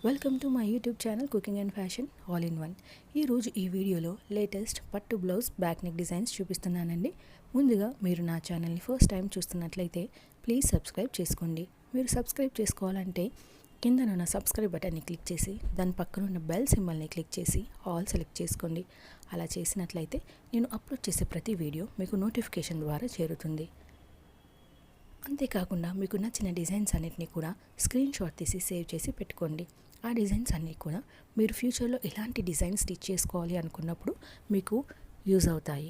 Welcome to my YouTube channel cooking and fashion all in one. ఈరోజు ఈ వీడియోలో latest పట్టు బ్లౌజ్ బ్యాక్ నెక్ డిజైన్స్ చూపిస్తున్నానండి. ముందుగా మీరు నా ఛానల్ని ఫస్ట్ టైం చూస్తున్నట్లయితే ప్లీజ్ సబ్స్క్రైబ్ చేసుకోండి. మీరు సబ్స్క్రైబ్ చేసుకోవాలంటే కింద ఉన్న సబ్స్క్రైబ్ బటన్ని క్లిక్ చేసి దాని పక్కన ఉన్న బెల్ సింబల్ని క్లిక్ చేసి ఆల్ సెలెక్ట్ చేసుకోండి. అలా చేసినట్లయితే నేను అప్లోడ్ చేసే ప్రతి వీడియో మీకు నోటిఫికేషన్ ద్వారా చేరుతుంది. అంతేకాకుండా మీకు నచ్చిన డిజైన్స్ అన్నిటినీ కూడా స్క్రీన్ షాట్ తీసి సేవ్ చేసి పెట్టుకోండి. ఆ డిజైన్స్ అన్నీ కూడా మీరు ఫ్యూచర్లో ఎలాంటి డిజైన్ స్టిచ్ చేసుకోవాలి అనుకున్నప్పుడు మీకు యూజ్ అవుతాయి.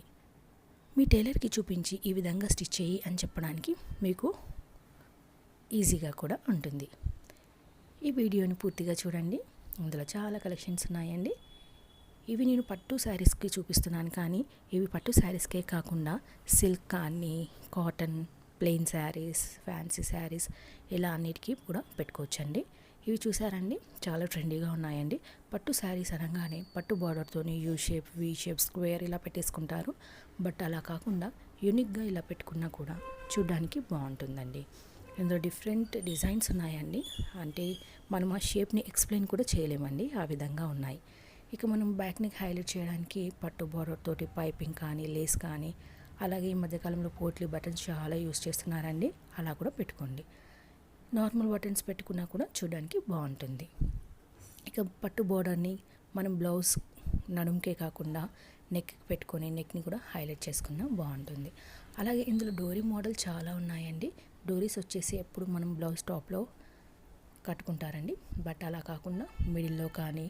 మీ టైలర్కి చూపించి ఈ విధంగా స్టిచ్ చేయి అని చెప్పడానికి మీకు ఈజీగా కూడా ఉంటుంది. ఈ వీడియోని పూర్తిగా చూడండి. ఇందులో చాలా కలెక్షన్స్ ఉన్నాయండి. ఇవి నేను పట్టు శారీస్కి చూపిస్తున్నాను, కానీ ఇవి పట్టు శారీస్కే కాకుండా సిల్క్ కానీ cotton, plain saris, fancy saris ఇలా అన్నిటికీ కూడా పెట్టుకోవచ్చండి. ఇవి చూసారండి, చాలా ట్రెండీగా ఉన్నాయండి. పట్టు శారీస్ అనగానే పట్టు బార్డర్తోని U shape, V shape, square ఇలా పెట్టేసుకుంటారు. బట్ అలా కాకుండా యూనిక్గా ఇలా పెట్టుకున్నా కూడా చూడ్డానికి బాగుంటుందండి. ఇందులో డిఫరెంట్ డిజైన్స్ ఉన్నాయండి. అంటే మనం ఆ షేప్ని ఎక్స్ప్లెయిన్ కూడా చేయలేమండి, ఆ విధంగా ఉన్నాయి. ఇక మనం బ్యాక్ నెక్ హైలైట్ చేయడానికి పట్టు బార్డర్ తోటి పైపింగ్ కానీ, లేస్ కానీ, అలాగే ఈ మధ్యకాలంలో పోట్లీ బటన్స్ చాలా యూస్ చేస్తున్నారండి. అలా కూడా పెట్టుకోండి. నార్మల్ బటన్స్ పెట్టుకున్నా కూడా చూడడానికి బాగుంటుంది. ఇక పట్టు బోర్డర్ని మనం బ్లౌజ్ నడుముకే కాకుండా నెక్ పెట్టుకొని నెక్ని కూడా హైలైట్ చేసుకున్నా బాగుంటుంది. అలాగే ఇందులో డోరీ మోడల్ చాలా ఉన్నాయండి. డోరీస్ వచ్చేసి ఎప్పుడు మనం బ్లౌజ్ టాప్లో కట్టుకుంటారండి. బట్ అలా కాకుండా మిడిల్లో కానీ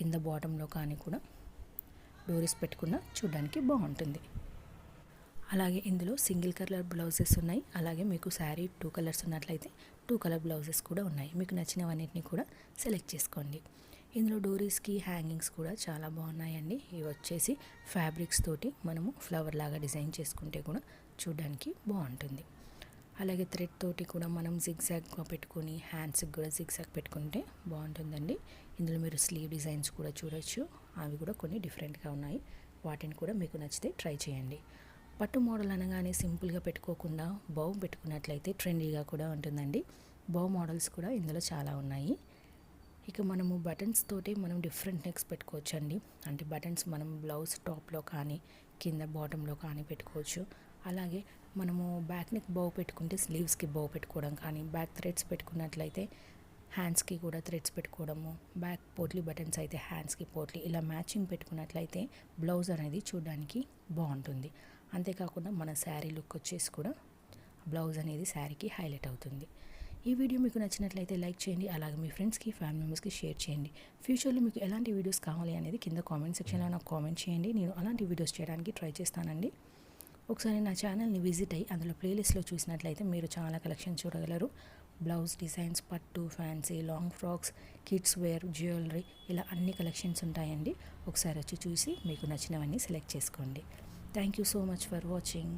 కింద బాటంలో కానీ కూడా డోరీస్ పెట్టుకున్నా చూడడానికి బాగుంటుంది. అలాగే ఇందులో సింగిల్ కలర్ బ్లౌజెస్ ఉన్నాయి. అలాగే మీకు శారీ 2 కలర్స్ ఉన్నట్లయితే 2 కలర్ బ్లౌజెస్ కూడా ఉన్నాయి. మీకు నచ్చినవన్నిటిని కూడా సెలెక్ట్ చేసుకోండి. ఇందులో డోరీస్కి హ్యాంగింగ్స్ కూడా చాలా బాగున్నాయండి. ఇవి వచ్చేసి ఫ్యాబ్రిక్స్ తోటి మనము ఫ్లవర్ లాగా డిజైన్ చేసుకుంటే కూడా చూడడానికి బాగుంటుంది. అలాగే థ్రెడ్ తోటి కూడా మనం జిగ్జాగ్గా పెట్టుకొని హ్యాండ్స్కి కూడా జిగ్జాగ్ పెట్టుకుంటే బాగుంటుందండి. ఇందులో మీరు స్లీవ్ డిజైన్స్ కూడా చూడొచ్చు. అవి కూడా కొన్ని డిఫరెంట్గా ఉన్నాయి. వాటిని కూడా మీకు నచ్చితే ట్రై చేయండి. పట్టు మోడల్ అనగానే సింపుల్గా పెట్టుకోకుండా బౌ పెట్టుకున్నట్లయితే ట్రెండీగా కూడా ఉంటుందండి. బౌ మోడల్స్ కూడా ఇందులో చాలా ఉన్నాయి. ఇక మనము బటన్స్ తోటి మనం డిఫరెంట్ నెక్స్ పెట్టుకోవచ్చండి. అంటే బటన్స్ మనం బ్లౌజ్ టాప్లో కానీ కింద బాటంలో కానీ పెట్టుకోవచ్చు. అలాగే మనము బ్యాక్ నెక్ బౌ పెట్టుకుంటే స్లీవ్స్కి బౌ పెట్టుకోవడం కానీ, బ్యాక్ థ్రెడ్స్ పెట్టుకున్నట్లయితే హ్యాండ్స్కి కూడా థ్రెడ్స్ పెట్టుకోవడము, బ్యాక్ పోట్లీ బటన్స్ అయితే హ్యాండ్స్కి పోట్లీ ఇలా మ్యాచింగ్ పెట్టుకున్నట్లయితే బ్లౌజ్ అనేది చూడడానికి బాగుంటుంది. అంతేకాకుండా మన శారీ లుక్ వచ్చేసి కూడా బ్లౌజ్ అనేది శారీకి హైలైట్ అవుతుంది. ఈ వీడియో మీకు నచ్చినట్లయితే లైక్ చేయండి. అలాగే మీ ఫ్రెండ్స్కి, ఫ్యామిలీ మెంబర్స్కి షేర్ చేయండి. ఫ్యూచర్లో మీకు ఎలాంటి వీడియోస్ కావాలి అనేది కింద కామెంట్ సెక్షన్లో నాకు కామెంట్ చేయండి. నేను అలాంటి వీడియోస్ చేయడానికి ట్రై చేస్తానండి. ఒకసారి నా ఛానల్ని విజిట్ అయ్యి అందులో ప్లేలిస్ట్లో చూసినట్లయితే మీరు చాలా కలెక్షన్ చూడగలరు. బ్లౌజ్ డిజైన్స్, పట్టు, fancy, long frocks, kids wear, jewellery ఇలా అన్ని కలెక్షన్స్ ఉంటాయండి. ఒకసారి వచ్చి చూసి మీకు నచ్చినవన్నీ సెలెక్ట్ చేసుకోండి. Thank you so much for watching.